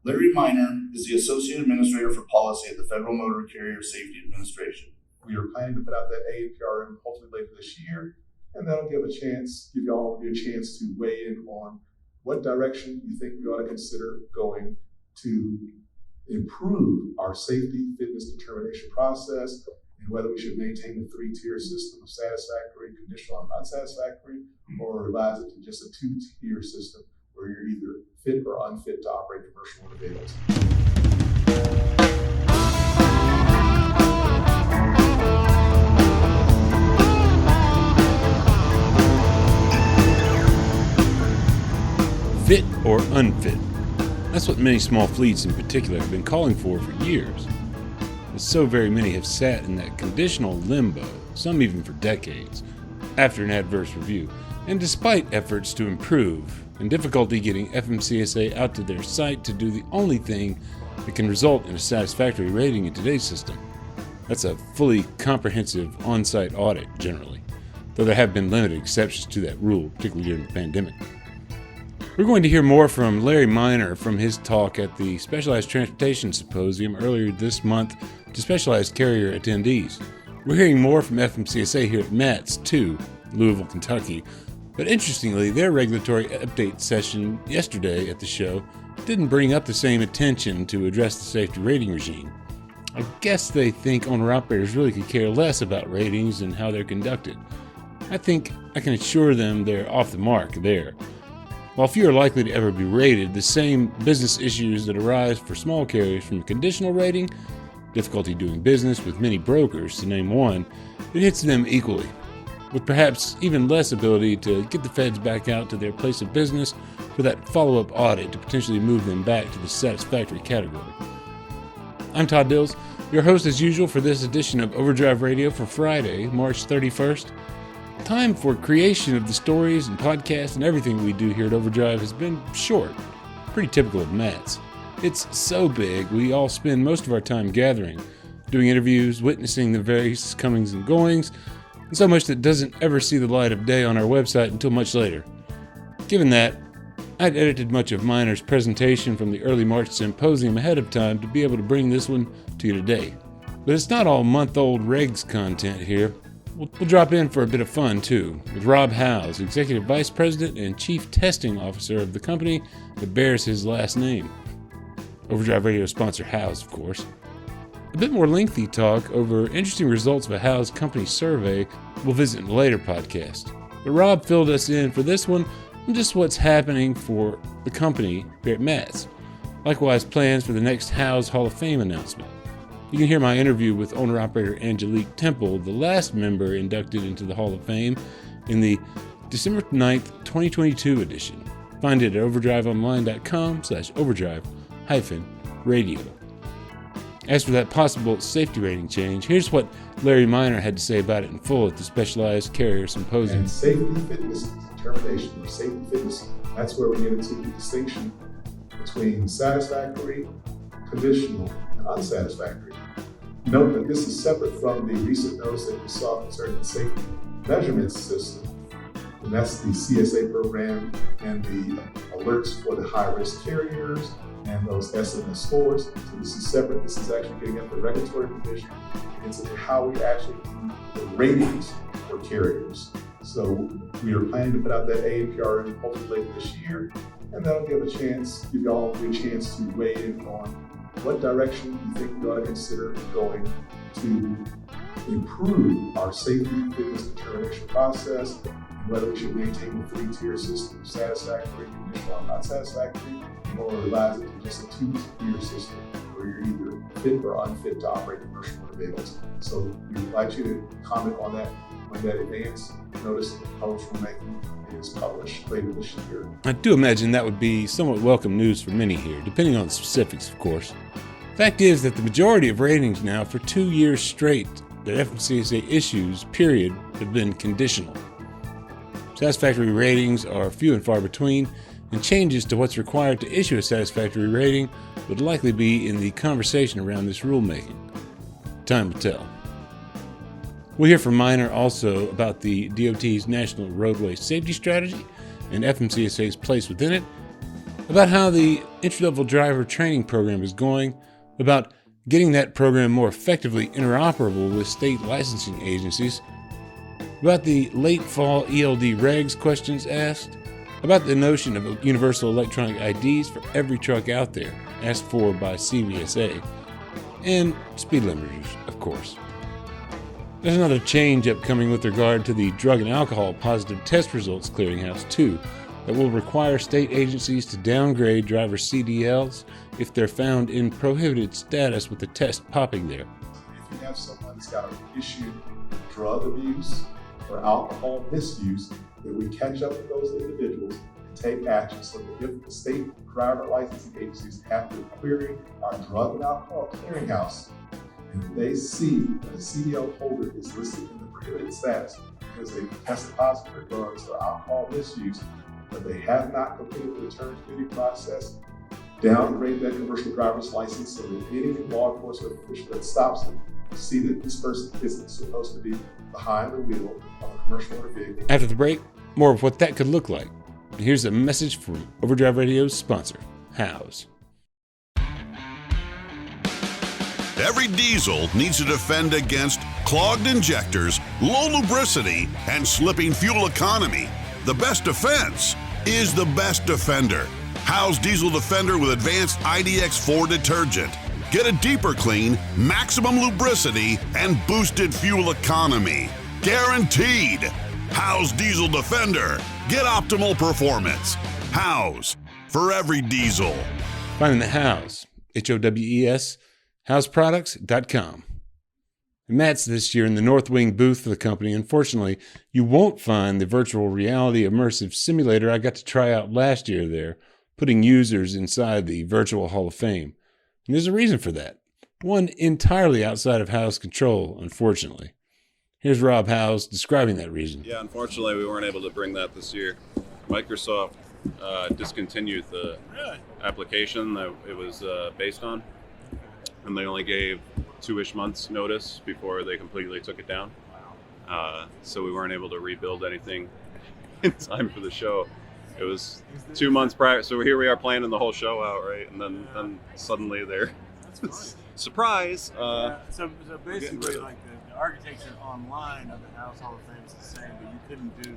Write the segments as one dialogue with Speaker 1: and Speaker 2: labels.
Speaker 1: Larry Miner is the Associate Administrator for Policy at the Federal Motor Carrier Safety Administration.
Speaker 2: We are planning to put out that APRM hopefully later this year, and that'll give you all a chance to weigh in on what direction you think we ought to consider going to improve our safety fitness determination process, and whether we should maintain the 3-tier system of satisfactory, conditional, and unsatisfactory, or revise it to just a 2-tier system where you're either fit or unfit to operate commercial motor vehicles.
Speaker 3: Fit or unfit? That's what many small fleets in particular have been calling for years. But so very many have sat in that conditional limbo, some even for decades, after an adverse review. And despite efforts to improve and difficulty getting FMCSA out to their site to do the only thing that can result in a satisfactory rating in today's system, that's a fully comprehensive on-site audit generally, though there have been limited exceptions to that rule, particularly during the pandemic. We're going to hear more from Larry Miner from his talk at the Specialized Transportation Symposium earlier this month to specialized carrier attendees. We're hearing more from FMCSA here at MATS too, Louisville, Kentucky. But interestingly, their regulatory update session yesterday at the show didn't bring up the same attention to address the safety rating regime. I guess they think owner-operators really could care less about ratings and how they're conducted. I think I can assure them they're off the mark there. While few are likely to ever be rated, the same business issues that arise for small carriers from conditional rating, difficulty doing business with many brokers, to name one, it hits them equally, with perhaps even less ability to get the feds back out to their place of business for that follow-up audit to potentially move them back to the satisfactory category. I'm Todd Dills, your host as usual for this edition of Overdrive Radio for Friday, March 31st. Time for creation of the stories and podcasts and everything we do here at Overdrive has been short, pretty typical of MATS. It's so big, we all spend most of our time gathering, doing interviews, witnessing the various comings and goings, and so much that doesn't ever see the light of day on our website until much later. Given that, I'd edited much of Miner's presentation from the early March symposium ahead of time to be able to bring this one to you today. But it's not all month-old regs content here. We'll drop in for a bit of fun, too, with Rob Howes, Executive Vice President and Chief Testing Officer of the company that bears his last name. Overdrive Radio sponsor Howes, of course. A bit more lengthy talk over interesting results of a Howes company survey we'll visit in a later podcast. But Rob filled us in for this one on just what's happening for the company here at MATS. Likewise, plans for the next Howes Hall of Fame announcement. You can hear my interview with owner-operator Angelique Temple, the last member inducted into the Hall of Fame, in the December 9th, 2022 edition. Find it at overdriveonline.com/overdrive-radio. As for that possible safety rating change, here's what Larry Miner had to say about it in full at the Specialized Carrier Symposium.
Speaker 2: And safety fitness determination, or safety fitness, that's where we get into the distinction between satisfactory, conditional, and unsatisfactory. Note that this is separate from the recent notice that we saw concerning the safety measurement system, and that's the CSA program and the alerts for the high-risk carriers and those SMS scores. So this is separate. This is actually getting at the regulatory provision and into how we actually do the ratings for carriers. So we are planning to put out that APRM hopefully later this year, and that'll give you all a chance to weigh in on what direction you think we ought to consider going to improve our safety fitness determination process, and whether we should maintain the 3-tier system of satisfactory, conditional, and unsatisfactory, or revise it to just a 2-tier system where you're either fit or unfit to operate commercial motor vehicles. So we invite you to comment on that when that advance notice of proposed rulemaking is published later this year.
Speaker 3: I do imagine that would be somewhat welcome news for many here, depending on the specifics, of course. Fact is that the majority of ratings now for 2 years straight that FMCSA issues, period, have been conditional. Satisfactory ratings are few and far between, and changes to what's required to issue a satisfactory rating would likely be in the conversation around this rulemaking. Time will tell. We'll hear from Miner also about the DOT's National Roadway Safety Strategy and FMCSA's place within it, about how the entry-level driver training program is going, about getting that program more effectively interoperable with state licensing agencies, about the late fall ELD regs questions asked, about the notion of universal electronic IDs for every truck out there, asked for by CVSA, and speed limiters, of course. There's another change upcoming with regard to the Drug and Alcohol Positive Test Results Clearinghouse, too, that will require state agencies to downgrade driver CDLs if they're found in prohibited status with the test popping there.
Speaker 2: If you have someone that's got an issue with drug abuse or alcohol misuse, that we catch up with those individuals and take action so that if the state driver licensing agencies have to query our drug and alcohol clearinghouse, and if they see that a CDL holder is listed in the prohibited status because they tested positive for drugs or alcohol misuse, but they have not completed the return to duty process, downgrade that commercial driver's license so that any law enforcement official that stops them see that this person isn't supposed to be behind the wheel of a commercial motor vehicle.
Speaker 3: After the break, more of what that could look like. Here's a message from Overdrive Radio's sponsor, House.
Speaker 4: Every diesel needs to defend against clogged injectors, low lubricity, and slipping fuel economy. The best defense is the best defender. House Diesel Defender with advanced IDX4 detergent. Get a deeper clean, maximum lubricity, and boosted fuel economy. Guaranteed. House Diesel Defender. Get optimal performance. House, for every diesel.
Speaker 3: Find the House, HOWES, houseproducts.com. Matt's this year in the North Wing booth for the company. Unfortunately, you won't find the virtual reality immersive simulator I got to try out last year there, putting users inside the Virtual Hall of Fame. And there's a reason for that. One entirely outside of House control, unfortunately. Here's Rob Howes describing that reason.
Speaker 5: Yeah, unfortunately, we weren't able to bring that this year. Microsoft discontinued the application that it was based on, and they only gave 2-ish months notice before they completely took it down. So we weren't able to rebuild anything in time for the show. It was 2 months prior, so here we are planning the whole show out, right? And then suddenly they're surprise.
Speaker 6: So basically, like the architecture online of the House Hall of Fame is the same, but you couldn't do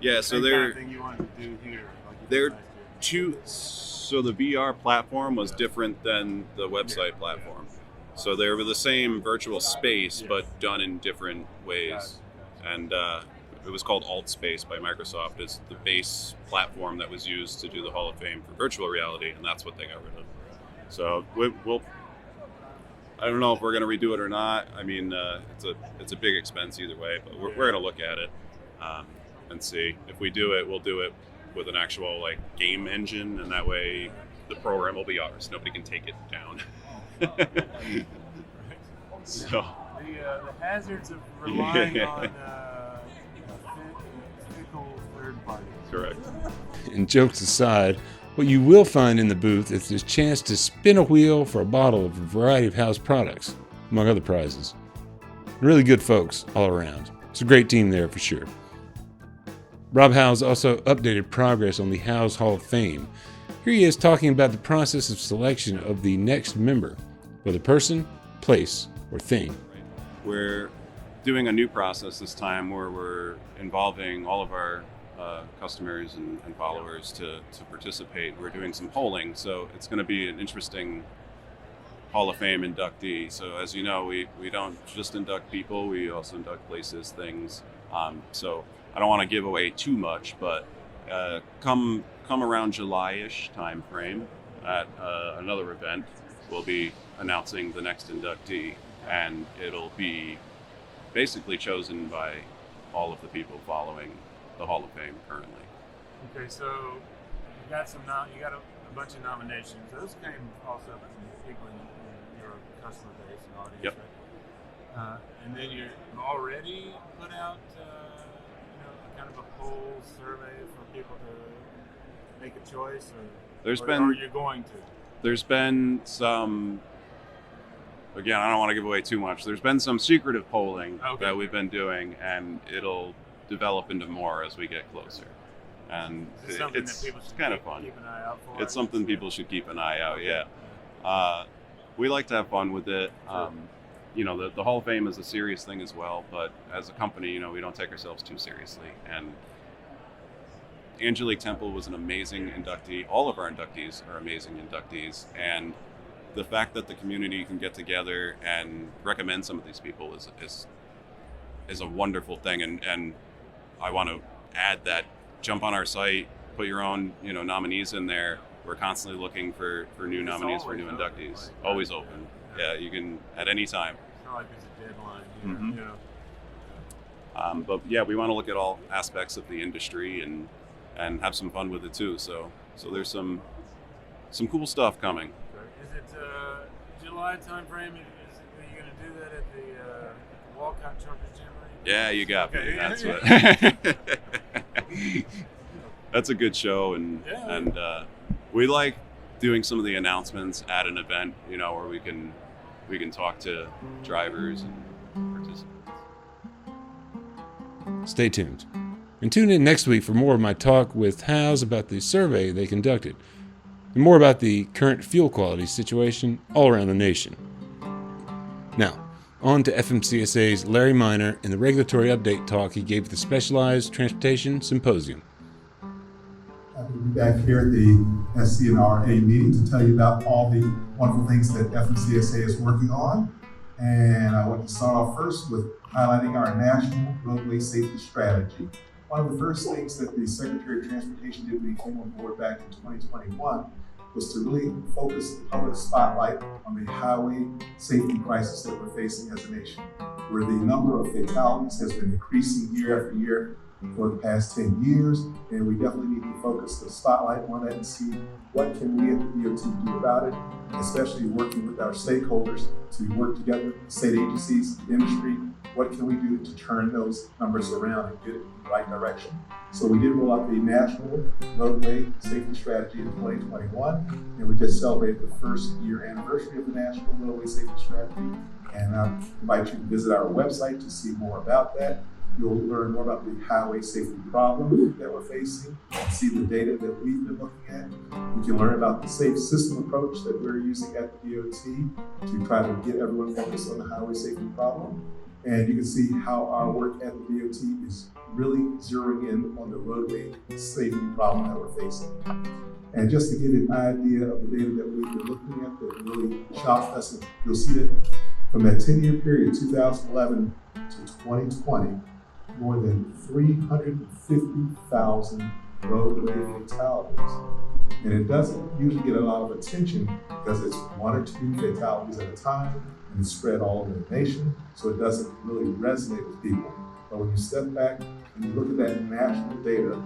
Speaker 6: the
Speaker 5: so
Speaker 6: same kind of thing you wanted to do here. Like you did last year.
Speaker 5: So the VR platform was different than the website platform. So they were the same virtual space, but done in different ways. And it was called AltSpace by Microsoft. It's the base platform that was used to do the Hall of Fame for virtual reality, and that's what they got rid of. So we'll I don't know if we're going to redo it or not. I mean, it's a big expense either way, but we're going to look at it and see. If we do it, we'll do it with an actual game engine, and that way the program will be ours. Nobody can take it down. So
Speaker 6: the hazards of relying on fickle third parties.
Speaker 5: Correct.
Speaker 3: And jokes aside, what you will find in the booth is this chance to spin a wheel for a bottle of a variety of House products, among other prizes. Really good folks all around. It's a great team there for sure. Rob Howes also updated progress on the House Hall of Fame. Here he is talking about the process of selection of the next member, whether person, place, or thing.
Speaker 5: We're doing a new process this time where we're involving all of our customers and followers to participate. We're doing some polling, so it's going to be an interesting Hall of Fame inductee. So as you know, we don't just induct people, we also induct places, things. So I don't want to give away too much, but come around July-ish time frame at another event, we'll be announcing the next inductee, and it'll be basically chosen by all of the people following the Hall of Fame currently.
Speaker 6: Okay, so you got a bunch of nominations. Those came also from people in your customer base and audience.
Speaker 5: Yep.
Speaker 6: Right? And then you already put out kind of a poll survey for people to make a choice, or are you going to?
Speaker 5: There's been some, again, I don't want to give away too much. There's been some secretive polling that we've been doing, and it'll develop into more as we get closer. and
Speaker 6: Is it something
Speaker 5: it's
Speaker 6: that people should
Speaker 5: kind of fun.
Speaker 6: keep an eye out for?
Speaker 5: It's something people should keep an eye out. Yeah, we like to have fun with it. You know, the Hall of Fame is a serious thing as well, but as a company, you know, we don't take ourselves too seriously. And Angelique Temple was an amazing inductee. All of our inductees are amazing inductees, and the fact that the community can get together and recommend some of these people is a wonderful thing. And I want to add that, jump on our site, put your own, you know, nominees in there. We're constantly looking for new nominees, for new inductees. Always open. Yeah, you can at any time.
Speaker 6: It's not like there's a deadline.
Speaker 5: Mhm.
Speaker 6: You know.
Speaker 5: But yeah, we want to look at all aspects of the industry and have some fun with it too. So there's some cool stuff coming.
Speaker 6: Is it July timeframe? Are you going to do that at the Walcott Truckers Jamboree?
Speaker 5: Yeah, you got me.
Speaker 6: Okay.
Speaker 5: That's what. That's a good show, and we like doing some of the announcements at an event, you know, where we can talk to drivers and participants.
Speaker 3: Stay tuned. And tune in next week for more of my talk with Howes about the survey they conducted, and more about the current fuel quality situation all around the nation. Now, on to FMCSA's Larry Minor and the regulatory update talk he gave at the Specialized Transportation Symposium.
Speaker 2: Happy to be back here at the SCRA meeting to tell you about all the wonderful things that FMCSA is working on. And I want to start off first with highlighting our National Roadway Safety Strategy. One of the first things that the Secretary of Transportation did when he came on board back in 2021 was to really focus the public spotlight on the highway safety crisis that we're facing as a nation, where the number of fatalities has been increasing year after year for the past 10 years, and we definitely need to focus the spotlight on that and see what can we at the DOT do about it, especially working with our stakeholders to work together, state agencies, industry. What can we do to turn those numbers around and get it in the right direction? So we did roll out the National Roadway Safety Strategy in 2021, and we just celebrated the first year anniversary of the National Roadway Safety Strategy. And I invite you to visit our website to see more about that. You'll learn more about the highway safety problem that we're facing, see the data that we've been looking at. You can learn about the safe system approach that we're using at the DOT to try to get everyone focused on the highway safety problem. And you can see how our work at the DOT is really zeroing in on the roadway safety problem that we're facing. And just to give you an idea of the data that we've been looking at that really shocked us, you'll see that from that 10-year period, 2011 to 2020, more than 350,000 roadway fatalities. And it doesn't usually get a lot of attention because it's one or two fatalities at a time and it's spread all over the nation, so it doesn't really resonate with people. But when you step back and you look at that national data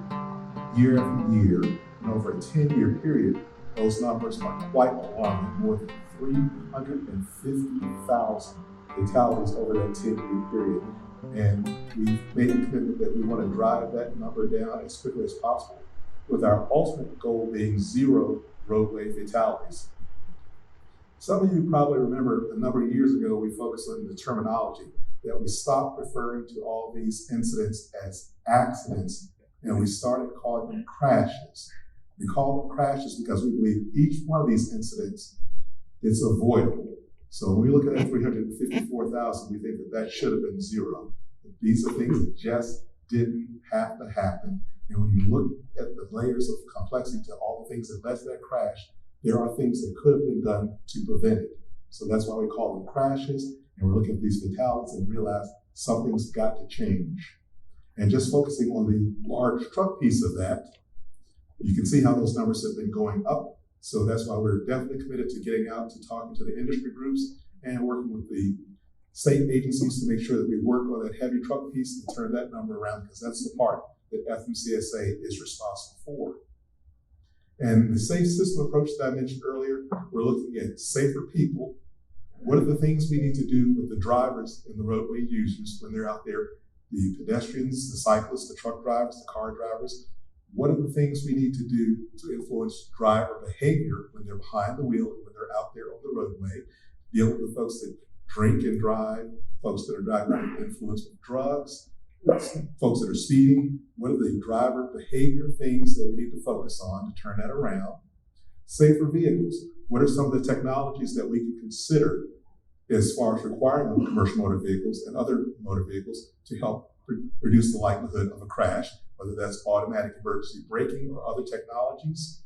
Speaker 2: year after year, and over a 10-year period, those numbers are quite alarming, more than 350,000 fatalities over that 10-year period. And we've made a commitment that we want to drive that number down as quickly as possible, with our ultimate goal being zero roadway fatalities. Some of you probably remember a number of years ago, we focused on the terminology that we stopped referring to all these incidents as accidents, and we started calling them crashes. We call them crashes because we believe each one of these incidents is avoidable. So when we look at that 354,000, we think that should have been zero. These are things that just didn't have to happen. And when you look at the layers of complexity to all the things that led to that crash, there are things that could have been done to prevent it. So that's why we call them crashes. And we're looking at these fatalities and realize something's got to change. And just focusing on the large truck piece of that, you can see how those numbers have been going up. So that's why we're definitely committed to getting out to talking to the industry groups and working with the state agencies to make sure that we work on that heavy truck piece and turn that number around, because that's the part that FMCSA is responsible for. And the safe system approach that I mentioned earlier, we're looking at safer people. What are the things we need to do with the drivers and the roadway users when they're out there, the pedestrians, the cyclists, the truck drivers, the car drivers? What are the things we need to do to influence driver behavior when they're behind the wheel, when they're out there on the roadway, dealing with folks that drink and drive, folks that are driving under the influence of drugs, folks that are speeding, what are the driver behavior things that we need to focus on to turn that around? Safer vehicles, what are some of the technologies that we can consider as far as requiring commercial motor vehicles and other motor vehicles to help reduce the likelihood of a crash, whether that's automatic emergency braking or other technologies?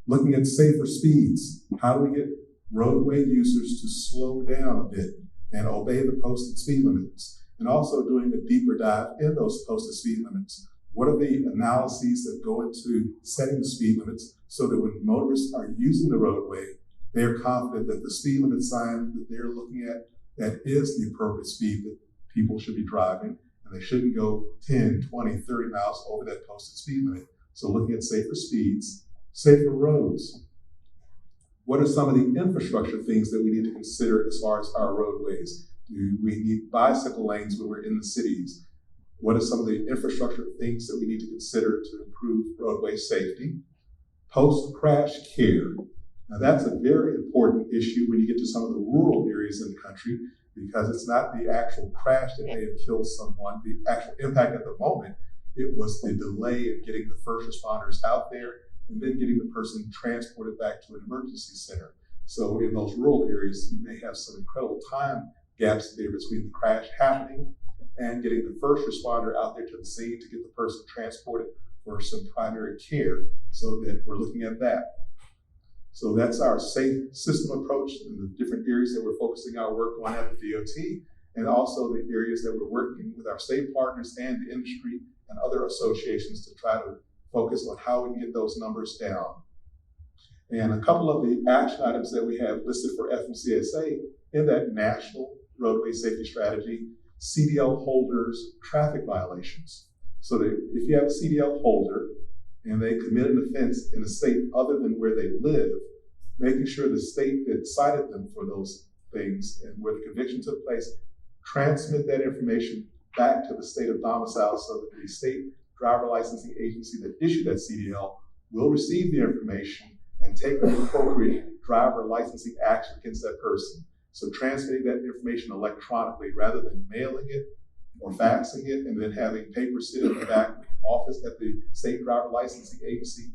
Speaker 2: Looking at safer speeds, how do we get roadway users to slow down a bit and obey the posted speed limits? And also doing a deeper dive in those posted speed limits. What are the analyses that go into setting the speed limits so that when motorists are using the roadway, they're confident that the speed limit sign that they're looking at, that is the appropriate speed that people should be driving, and they shouldn't go 10, 20, 30 miles over that posted speed limit. So looking at safer speeds, safer roads. What are some of the infrastructure things that we need to consider as far as our roadways? Do we need bicycle lanes when we're in the cities? What are some of the infrastructure things that we need to consider to improve roadway safety? Post-crash care. Now that's a very important issue when you get to some of the rural areas in the country, because it's not the actual crash that may have killed someone, the actual impact at the moment. It was the delay in getting the first responders out there and then getting the person transported back to an emergency center. So in those rural areas, you may have some incredible time gaps there between the crash happening and getting the first responder out there to the scene to get the person transported for some primary care. So that we're looking at that. So that's our safe system approach and the different areas that we're focusing our work on at the DOT, and also the areas that we're working with our state partners and the industry and other associations to try to focus on how we can get those numbers down. And a couple of the action items that we have listed for FMCSA in that national roadway safety strategy: CDL holders, traffic violations. So that if you have a CDL holder and they commit an offense in a state other than where they live, making sure the state that cited them for those things and where the conviction took place, transmit that information back to the state of domicile so that the state driver licensing agency that issued that CDL will receive the information and take the appropriate driver licensing action against that person. So transmitting that information electronically rather than mailing it or faxing it and then having paper sit in the back office at the state driver licensing agency,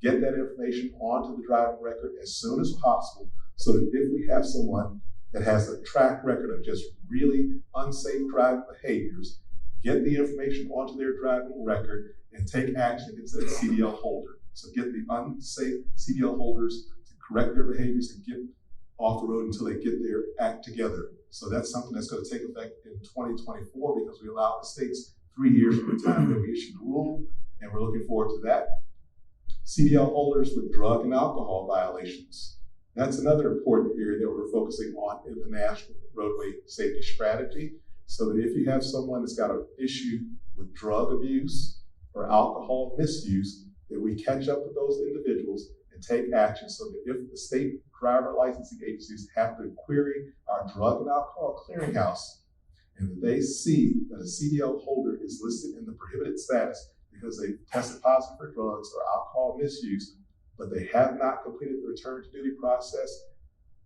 Speaker 2: get that information onto the driving record as soon as possible so that if we have someone that has a track record of just really unsafe driving behaviors, get the information onto their driving record and take action against that CDL holder. So get the unsafe CDL holders to correct their behaviors and get off the road until they get their act together. So that's something that's going to take effect in 2024 because we allow the states 3 years from the time that we issued the rule, and we're looking forward to that. CDL holders with drug and alcohol violations. That's another important area that we're focusing on in the National Roadway Safety Strategy, so that if you have someone that's got an issue with drug abuse or alcohol misuse, that we catch up with those individuals and take action so that if the state driver licensing agencies have to query our drug and alcohol clearinghouse, and that they see that a CDL holder is listed in the prohibited status because they tested positive for drugs or alcohol misuse, but they have not completed the return to duty process,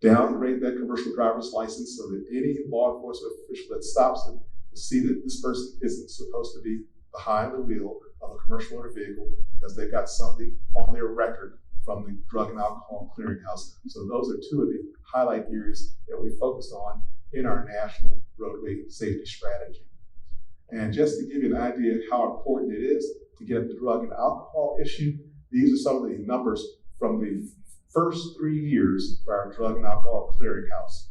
Speaker 2: downgrade that commercial driver's license so that any law enforcement official that stops them will see that this person isn't supposed to be behind the wheel of a commercial motor vehicle because they've got something on their record from the Drug and Alcohol Clearinghouse. So those are two of the highlight areas that we focus on in our National Roadway Safety Strategy. And just to give you an idea of how important it is to get at the drug and alcohol issue, these are some of the numbers from the first 3 years of our Drug and Alcohol Clearinghouse.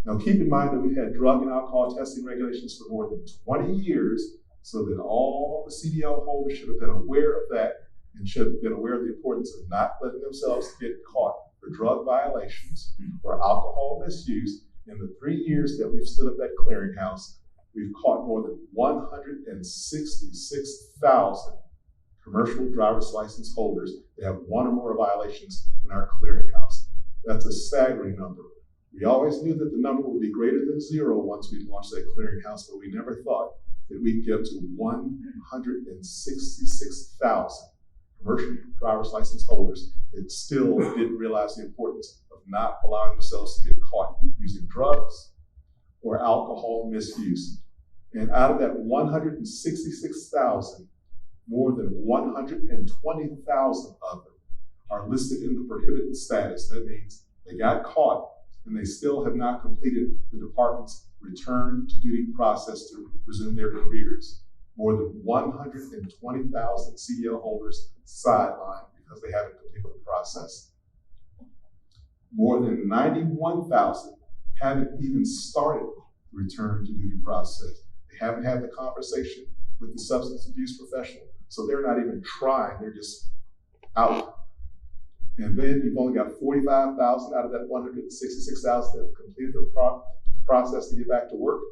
Speaker 2: Now keep in mind that we've had drug and alcohol testing regulations for more than 20 years, so that all the CDL holders should have been aware of that and should have been aware of the importance of not letting themselves get caught for drug violations or alcohol misuse. In the 3 years that we've stood up that clearinghouse, we've caught more than 166,000 commercial driver's license holders that have one or more violations in our clearinghouse. That's a staggering number. We always knew that the number would be greater than zero once we launched that clearinghouse, but we never thought that we'd get to 166,000 commercial driver's license holders that still didn't realize the importance of not allowing themselves to get caught using drugs or alcohol misuse. And out of that 166,000, more than 120,000 of them are listed in the prohibited status. That means they got caught and they still have not completed the department's return to duty process to resume their careers. More than 120,000 CDL holders sidelined because they haven't completed the process. More than 91,000 haven't even started the return to duty process. They haven't had the conversation with the substance abuse professional, so they're not even trying, they're just out. And then you've only got 45,000 out of that 166,000 that have completed the process to get back to work.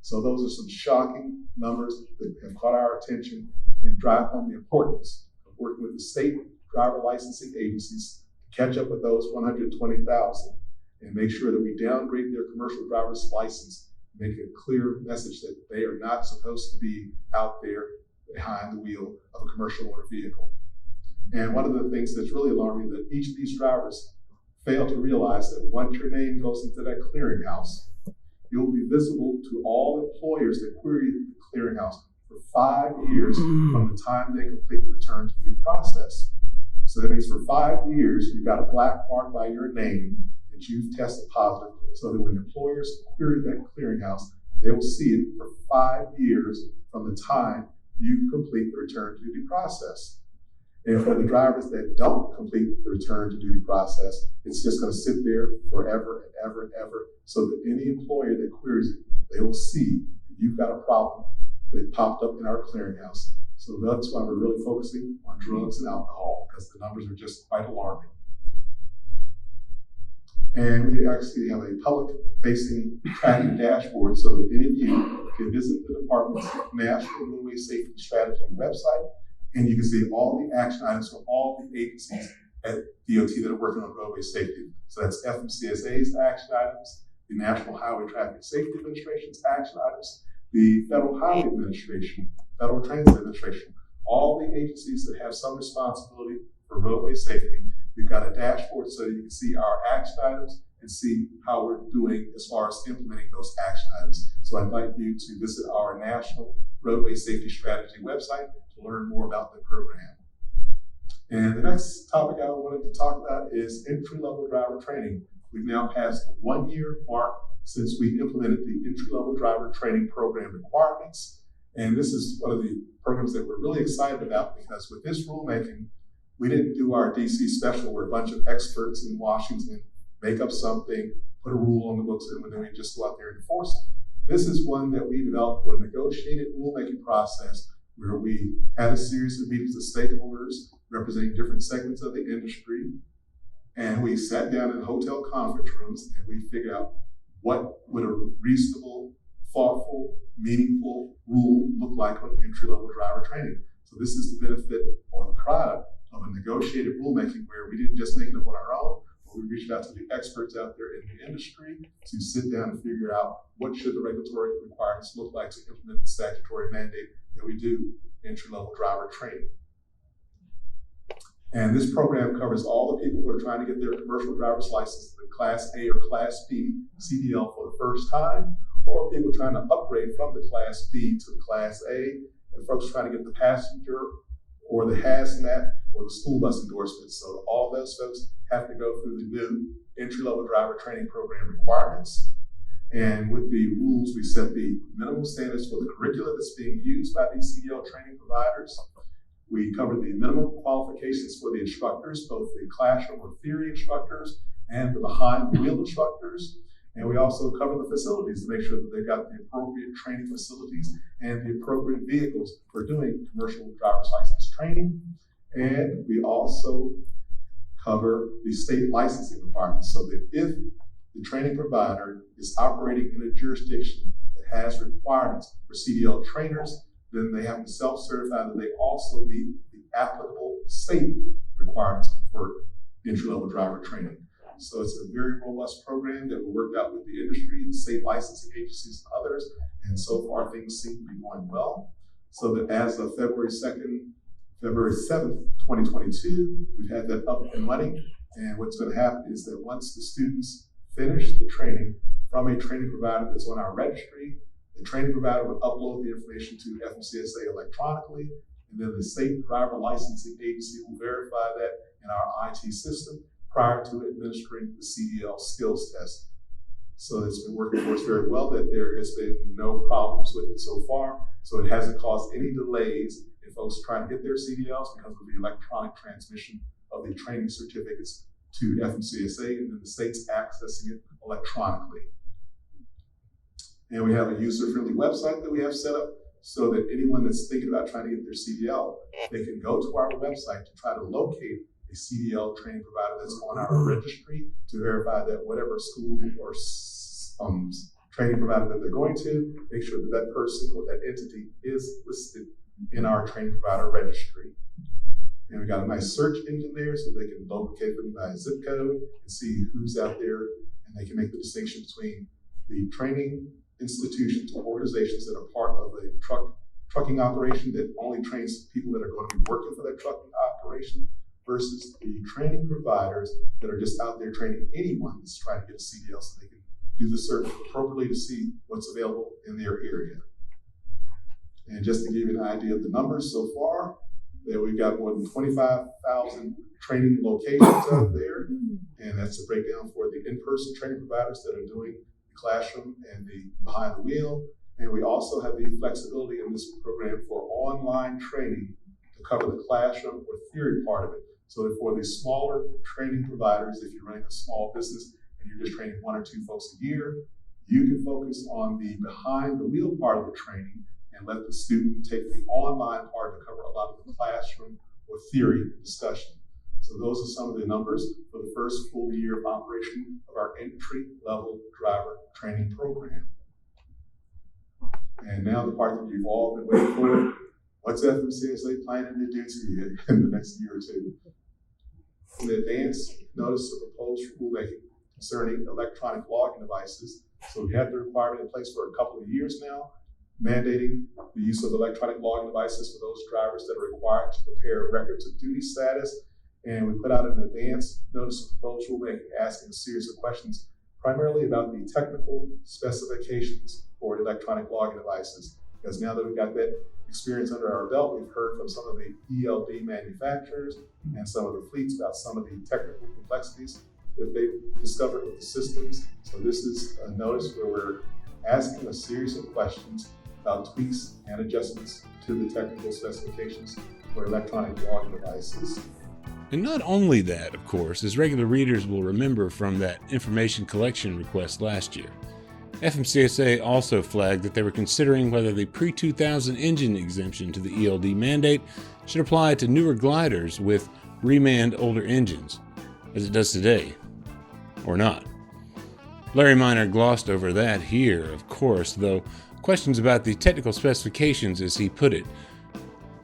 Speaker 2: So those are some shocking numbers that have caught our attention and drive home the importance of working with the state driver licensing agencies to catch up with those 120,000 and make sure that we downgrade their commercial driver's license, make a clear message that they are not supposed to be out there behind the wheel of a commercial motor vehicle. And one of the things that's really alarming that each of these drivers fail to realize that once your name goes into that clearinghouse, you'll be visible to all employers that query the clearinghouse for 5 years from the time they complete the return to duty process. So that means for 5 years, you've got a black mark by your name that you've tested positive, so that when employers query that clearinghouse, they will see it for 5 years from the time you complete the return to duty process. And for the drivers that don't complete the return to duty process, it's just going to sit there forever and ever and ever, so that any employer that queries it, they will see that you've got a problem that popped up in our clearinghouse. So that's why we're really focusing on drugs and alcohol, because the numbers are just quite alarming. And we actually have a public-facing tracking dashboard so that any of you can visit the department's National Roadway Safety Strategy website, and you can see all the action items from all the agencies at DOT that are working on roadway safety. So that's FMCSA's action items, the National Highway Traffic Safety Administration's action items, the Federal Highway Administration, Federal Transit Administration, all the agencies that have some responsibility for roadway safety. We've got a dashboard so that you can see our action items and see how we're doing as far as implementing those action items. So I invite you to visit our National Roadway Safety Strategy website to learn more about the program. And the next topic I wanted to talk about is entry-level driver training. We've now passed the 1-year mark since we implemented the entry-level driver training program requirements. And this is one of the programs that we're really excited about, because with this rulemaking, we didn't do our DC special where a bunch of experts in Washington make up something, put a rule on the books, and then we just go out there and enforce it. This is one that we developed for a negotiated rulemaking process where we had a series of meetings with stakeholders representing different segments of the industry. And we sat down in hotel conference rooms and we figured out what would a reasonable, thoughtful, meaningful rule look like on entry-level driver training. So this is the benefit or the product of a negotiated rulemaking where we didn't just make it up on our own, but we reached out to the experts out there in the industry to sit down and figure out what should the regulatory requirements look like to implement the statutory mandate that we do entry-level driver training. And this program covers all the people who are trying to get their commercial driver's license, the Class A or Class B CDL for the first time, or people trying to upgrade from the Class B to the Class A, and folks trying to get the passenger or the hazmat or the school bus endorsement. So all of those folks have to go through the new entry-level driver training program requirements. And with the rules, we set the minimum standards for the curricula that's being used by these CDL training providers. We cover the minimum qualifications for the instructors, both the classroom or theory instructors and the behind-the-wheel instructors. And we also cover the facilities to make sure that they've got the appropriate training facilities and the appropriate vehicles for doing commercial driver's license training. And we also cover the state licensing requirements, so that if the training provider is operating in a jurisdiction that has requirements for CDL trainers, then they have to self-certify that they also meet the applicable state requirements for entry-level driver training. So it's a very robust program that we worked out with the industry, the state licensing agencies, and others, and so far things seem to be going well. So that as of February 7th, 2022, we've had that up and running, and what's going to happen is that once the students finish the training from a training provider that's on our registry, The training provider would upload the information to FMCSA electronically, and then the state driver licensing agency will verify that in our IT system prior to administering the CDL skills test. So it's been working for us very well, that there has been no problems with it so far. So it hasn't caused any delays in folks trying to get their CDLs because of the electronic transmission of the training certificates to FMCSA, and then the state's accessing it electronically. And we have a user-friendly website that we have set up so that anyone that's thinking about trying to get their CDL, they can go to our website to try to locate a CDL training provider that's on our registry to verify that whatever school or training provider that they're going to, make sure that that person or that entity is listed in our training provider registry. And we got a nice search engine there so they can locate them by zip code and see who's out there, and they can make the distinction between the training institutions or organizations that are part of a trucking operation that only trains people that are going to be working for that trucking operation versus the training providers that are just out there training anyone that's trying to get a CDL so they can do the search appropriately to see what's available in their area. And just to give you an idea of the numbers so far, that we've got more than 25,000 training locations out there, and that's a breakdown for the in-person training providers that are doing the classroom and the behind the wheel. And we also have the flexibility in this program for online training to cover the classroom or theory part of it. So that for the smaller training providers, if you're running a small business and you're just training 1 or 2 folks a year, you can focus on the behind the wheel part of the training and let the student take the online part to cover a lot of the classroom or theory discussion. So those are some of the numbers for the first full year of operation of our entry-level driver training program. And now the part that you've all been waiting for, what's FMCSA planning to do to you in the next year or two? The advance notice of proposed rulemaking concerning electronic logging devices. So we have the requirement in place for a couple of years now, mandating the use of electronic logging devices for those drivers that are required to prepare records of duty status. And we put out an advance notice of proposed rulemaking asking a series of questions, primarily about the technical specifications for electronic logging devices. Because now that we've got that experience under our belt, we've heard from some of the ELD manufacturers and some of the fleets about some of the technical complexities that they've discovered with the systems. So this is a notice where we're asking a series of questions about tweaks and adjustments to the technical specifications for electronic logging devices.
Speaker 3: And not only that, of course, as regular readers will remember from that information collection request last year, FMCSA also flagged that they were considering whether the pre-2000 engine exemption to the ELD mandate should apply to newer gliders with remanned older engines, as it does today, or not. Larry Minor glossed over that here, of course, though questions about the technical specifications, as he put it,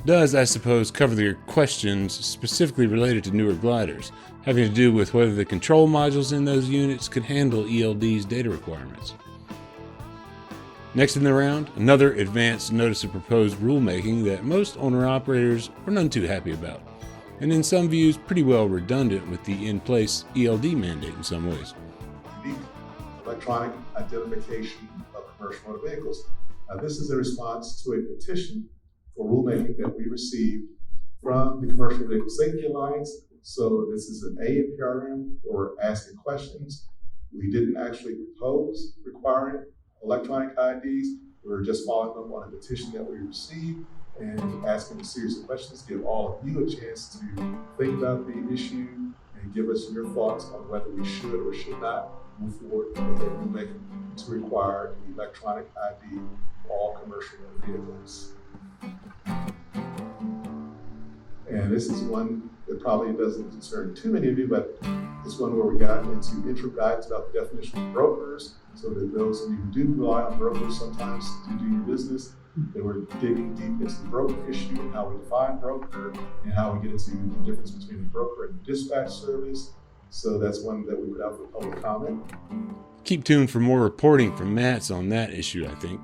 Speaker 3: does, I suppose, cover the questions specifically related to newer gliders, having to do with whether the control modules in those units could handle ELD's data requirements. Next in the round, another advanced notice of proposed rulemaking that most owner-operators were none too happy about, and in some views pretty well redundant with the in-place ELD mandate in some ways.
Speaker 2: Electronic identification of commercial motor vehicles. This is a response to a petition for rulemaking that we received from the Commercial Vehicle Safety Alliance. So this is an ANPRM where we're asking questions. We didn't actually propose requiring electronic IDs. We were just following up on a petition that we received and asking a series of questions, give all of you a chance to think about the issue and give us your thoughts on whether we should or should not move forward with a rulemaking to require the electronic ID for all commercial vehicles. And this is one that probably doesn't concern too many of you, but it's one where we got into intro guides about the definition of brokers, so that those of you who do rely on brokers sometimes to do your business, that we're digging deep into the broker issue and how we define broker and how we get into the difference between a broker and a dispatch service. So that's one that we put out for public comment.
Speaker 3: Keep tuned for more reporting from Matt's on that issue, I think.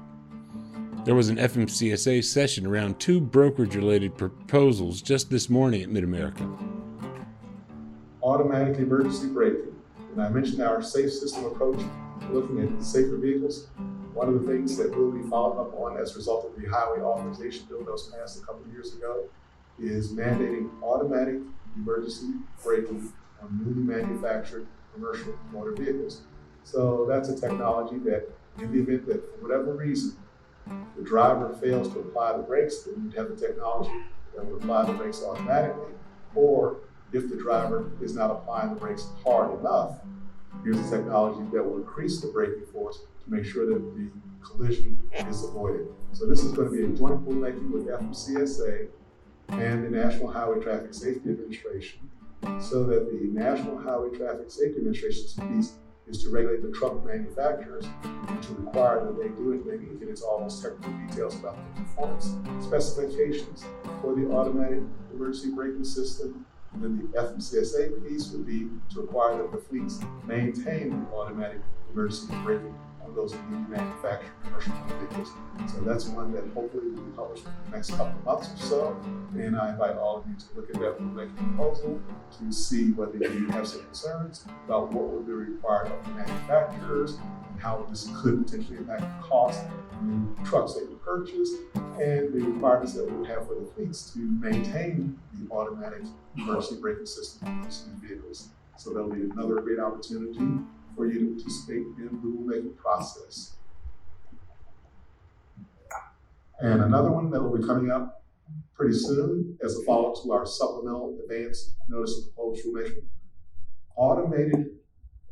Speaker 3: There was an FMCSA session around 2 brokerage-related proposals just this morning at Mid-America.
Speaker 2: Automatic emergency braking. And I mentioned our safe system approach, looking at safer vehicles. One of the things that we'll be following up on as a result of the highway authorization bill that was passed a couple of years ago is mandating automatic emergency braking on newly manufactured commercial motor vehicles. So that's a technology that in the event that for whatever reason the driver fails to apply the brakes, then you'd have the technology that would apply the brakes automatically. Or if the driver is not applying the brakes hard enough, here's the technology that will increase the braking force to make sure that the collision is avoided. So this is going to be a joint rulemaking with FMCSA and the National Highway Traffic Safety Administration, so that the National Highway Traffic Safety Administration's piece is to regulate the truck manufacturers and to require that they do it. They need to get into all those technical details about the performance specifications for the automatic emergency braking system. And then the FMCSA piece would be to require that the fleets maintain the automatic emergency braking on those newly manufactured commercial vehicles. So that's one that hopefully will be published in the next couple of months or so. And I invite all of you to look at that rulemaking proposal to see whether you have some concerns about what would be required of the manufacturers and how this could potentially impact the cost of new trucks that you purchase and the requirements that we would have for the fleets to maintain the automatic emergency braking system on those new vehicles. So that'll be another great opportunity for you to participate in the rulemaking process. And another one that will be coming up pretty soon as a follow-up to our supplemental advance notice of proposed rulemaking, automated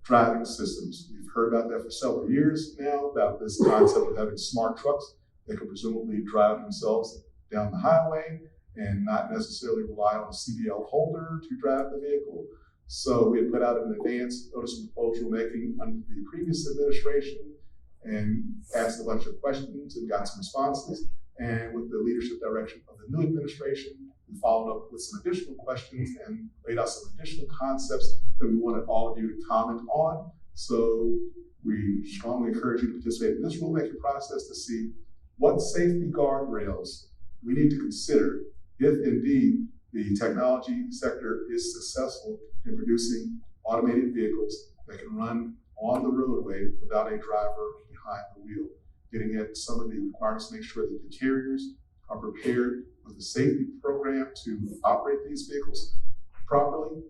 Speaker 2: driving systems. We've heard about that for several years now, about this concept of having smart trucks that can presumably drive themselves down the highway and not necessarily rely on a CDL holder to drive the vehicle. So we had put out an advance notice of proposed rulemaking under the previous administration and asked a bunch of questions and got some responses. And with the leadership direction of the new administration, we followed up with some additional questions and laid out some additional concepts that we wanted all of you to comment on. So we strongly encourage you to participate in this rulemaking process to see what safety guardrails we need to consider if indeed the technology sector is successful in producing automated vehicles that can run on the roadway without a driver behind the wheel. Getting at some of the requirements to make sure that the carriers are prepared with a safety program to operate these vehicles properly,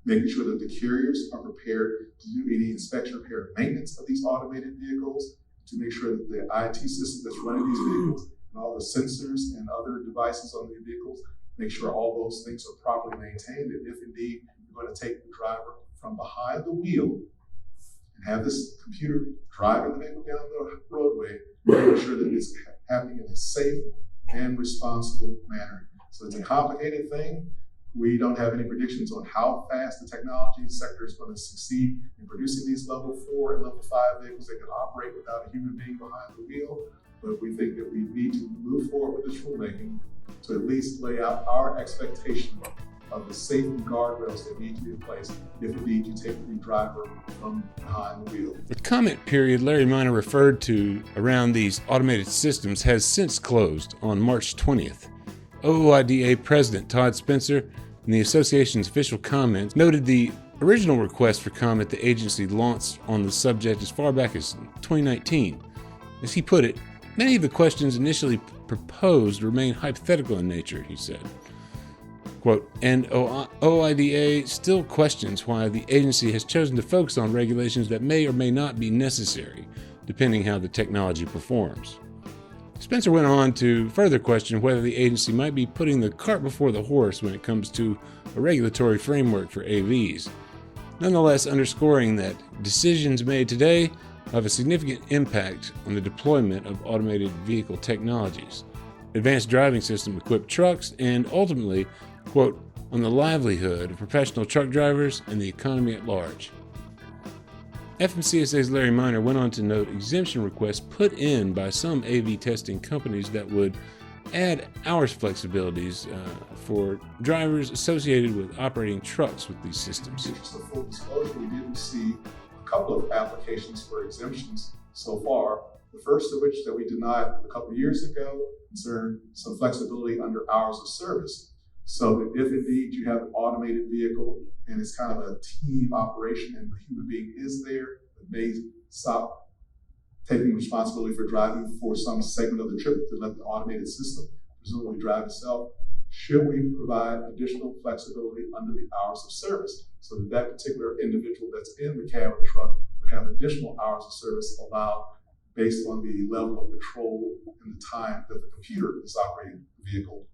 Speaker 2: making sure that the carriers are prepared to do any inspection, repair, and maintenance of these automated vehicles, to make sure that the IT system that's running these vehicles and all the sensors and other devices on the vehicles, make sure all those things are properly maintained. And if indeed you're going to take the driver from behind the wheel and have this computer driving the vehicle down the roadway, making sure that it's happening in a safe and responsible manner. So it's a complicated thing. We don't have any predictions on how fast the technology sector is going to succeed in producing these level 4 and level 5 vehicles that can operate without a human being behind the wheel. But we think that we need to move forward with this rulemaking to at least lay out our expectation of the safety guardrails that need to be in place if indeed you take the driver from behind the wheel.
Speaker 3: The comment period Larry Minor referred to around these automated systems has since closed on March 20th. OOIDA President Todd Spencer, in the association's official comments, noted the original request for comment the agency launched on the subject as far back as 2019. As he put it, many of the questions initially proposed remain hypothetical in nature, he said. Quote, and OIDA still questions why the agency has chosen to focus on regulations that may or may not be necessary, depending how the technology performs. Spencer went on to further question whether the agency might be putting the cart before the horse when it comes to a regulatory framework for AVs, nonetheless underscoring that decisions made today have a significant impact on the deployment of automated vehicle technologies, advanced driving system-equipped trucks, and ultimately, quote, on the livelihood of professional truck drivers and the economy at large. FMCSA's Larry Minor went on to note exemption requests put in by some AV testing companies that would add hours flexibilities for drivers associated with operating trucks with these systems.
Speaker 2: So full disclosure, we did receive a couple of applications for exemptions so far. The first of which that we denied a couple of years ago concerned some flexibility under hours of service. So that if indeed you have an automated vehicle and it's kind of a team operation and the human being is there, but may stop taking responsibility for driving for some segment of the trip to let the automated system presumably drive itself? Should we provide additional flexibility under the hours of service so that that particular individual that's in the cab of the truck would have additional hours of service allowed based on the level of control and the time that the computer is operating the vehicle?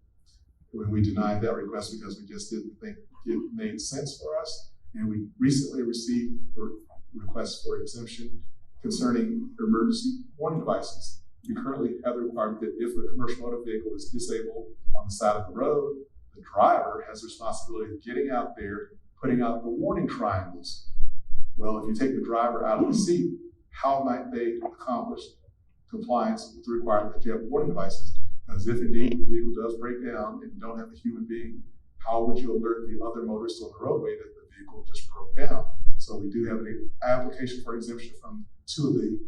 Speaker 2: When we denied that request because we just didn't think it made sense for us. And we recently received a request for exemption concerning emergency warning devices. We currently have the requirement that if a commercial motor vehicle is disabled on the side of the road, the driver has the responsibility of getting out there, putting out the warning triangles. Well, if you take the driver out of the seat, how might they accomplish compliance with the requirement that you have warning devices? Because if indeed the vehicle does break down and you don't have a human being, how would you alert the other motorists on the roadway that the vehicle just broke down? So we do have an application for exemption from 2 of the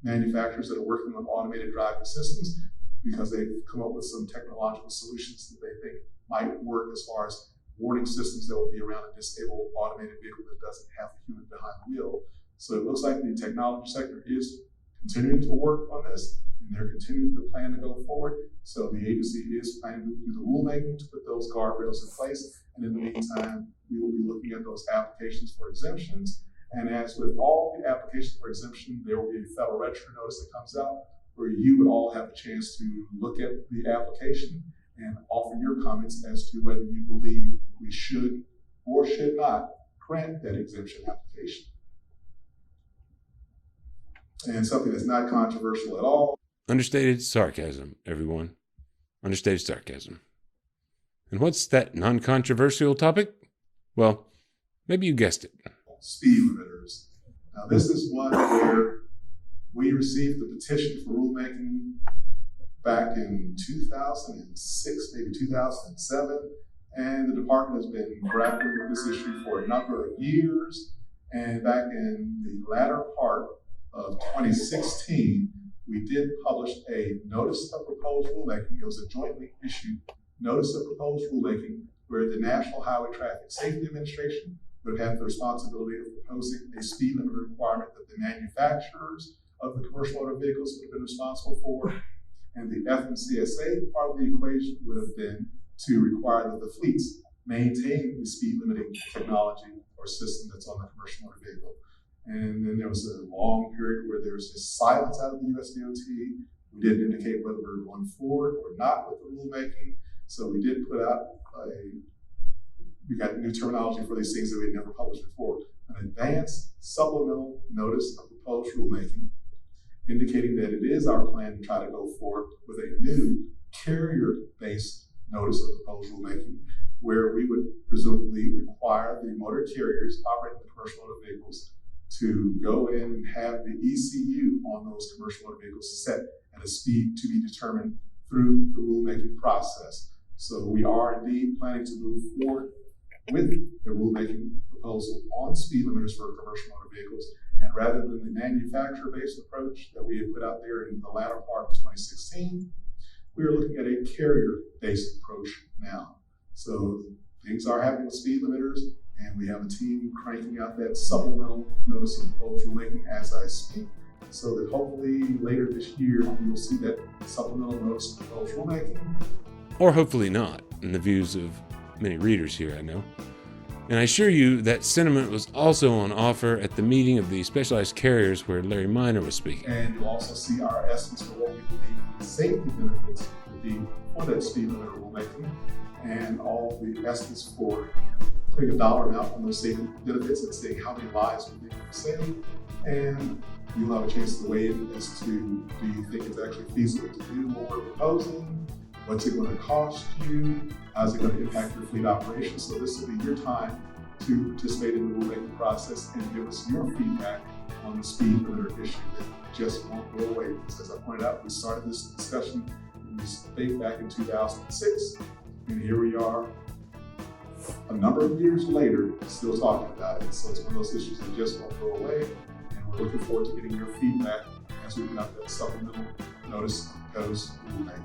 Speaker 2: manufacturers that are working on automated driving systems because they've come up with some technological solutions that they think might work as far as warning systems that will be around a disabled automated vehicle that doesn't have a human behind the wheel. So it looks like the technology sector is continuing to work on this, and they're continuing to plan to go forward. So the agency is planning to do the rulemaking to put those guardrails in place. And in the meantime, we will be looking at those applications for exemptions. And as with all the applications for exemption, there will be a federal register notice that comes out where you would all have a chance to look at the application and offer your comments as to whether you believe we should or should not grant that exemption application. And something that's not controversial at all.
Speaker 3: Understated sarcasm, everyone. Understated sarcasm. And what's that non-controversial topic? Well, maybe you guessed it.
Speaker 2: Speed limiters. Now, this is one where we received the petition for rulemaking back in 2006, maybe 2007, and the department has been grappling with this issue for a number of years. And back in the latter part of 2016, we did publish a notice of proposed rulemaking. It was a jointly issued notice of proposed rulemaking where the National Highway Traffic Safety Administration would have the responsibility of proposing a speed limit requirement that the manufacturers of the commercial motor vehicles would have been responsible for. And the FMCSA part of the equation would have been to require that the fleets maintain the speed limiting technology or system that's on the commercial motor vehicle. And then there was a long period where there was just silence out of the USDOT. We didn't indicate whether we were going forward or not with the rulemaking. So we did put out we got new terminology for these things that we had never published before, an advanced supplemental notice of proposed rulemaking, indicating that it is our plan to try to go forward with a new carrier-based notice of proposed rulemaking, where we would presumably require the motor carriers operating the commercial motor vehicles to go in and have the ECU on those commercial motor vehicles set at a speed to be determined through the rulemaking process. So we are indeed planning to move forward with the rulemaking proposal on speed limiters for commercial motor vehicles. And rather than the manufacturer-based approach that we had put out there in the latter part of 2016, we are looking at a carrier-based approach now. So things are happening with speed limiters, and we have a team cranking out that supplemental notice of proposed rulemaking as I speak, so that hopefully later this year you will see that supplemental notice of proposed rulemaking.
Speaker 3: Or hopefully not, in the views of many readers here, I know. And I assure you that sentiment was also on offer at the meeting of the specialized carriers where Larry Minor was speaking.
Speaker 2: And you'll also see our estimates for what we believe the safety benefits would be for that speed limiter rulemaking, and all the estimates for putting a dollar amount on those safety benefits and saying how many lives we think we save. And you'll have a chance to weigh in as to, do you think it's actually feasible to do what we're proposing? What's it going to cost you? How's it going to impact your fleet operations? So this will be your time to participate in the rulemaking process and give us your feedback on the speed limiter issue that just won't go away. Because as I pointed out, we started this discussion in this debate back in 2006, and here we are a number of years later still talking about it. So it's one of those issues that just won't go away, and we're looking forward to getting your feedback as we conduct that supplemental notice of proposed rulemaking.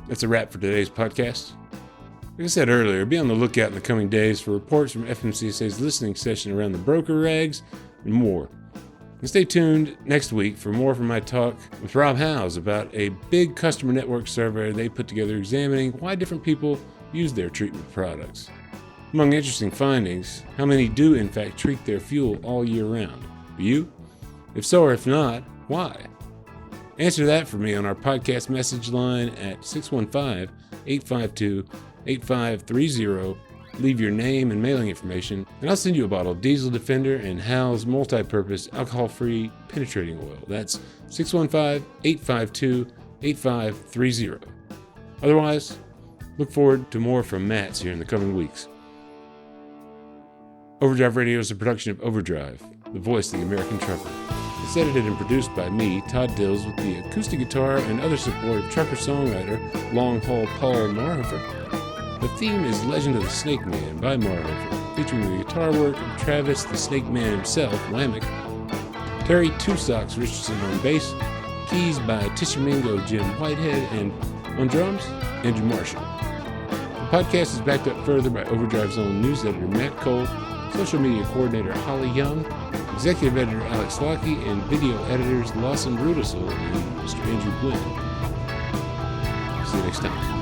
Speaker 3: That's a wrap for today's podcast. Like I said earlier, be on the lookout in the coming days for reports from FMCSA's listening session around the broker regs and more. And stay tuned next week for more from my talk with Rob Howes about a big customer network survey they put together examining why different people use their treatment products. Among interesting findings, how many do in fact treat their fuel all year round? You? If so or if not, why? Answer that for me on our podcast message line at 615-852-8530. Leave your name and mailing information, and I'll send you a bottle of Diesel Defender and Hal's multi-purpose alcohol-free penetrating oil. That's 615-852-8530. Otherwise, look forward to more from Matt's here in the coming weeks. Overdrive Radio is a production of Overdrive, the voice of the American trucker. It's edited and produced by me, Todd Dills, with the acoustic guitar and other support of trucker-songwriter Long Haul Paul Marhofer. The theme is Legend of the Snake Man by Marhofer, featuring the guitar work of Travis the Snake Man himself, Lamech, Terry Two Socks Richardson on bass, keys by Tishomingo Jim Whitehead, and on drums, Andrew Marshall. The podcast is backed up further by Overdrive's own news editor Matt Cole, social media coordinator Holly Young, executive editor Alex Lockie, and video editors Lawson Rudisell and Mr. Andrew Glenn. See you next time.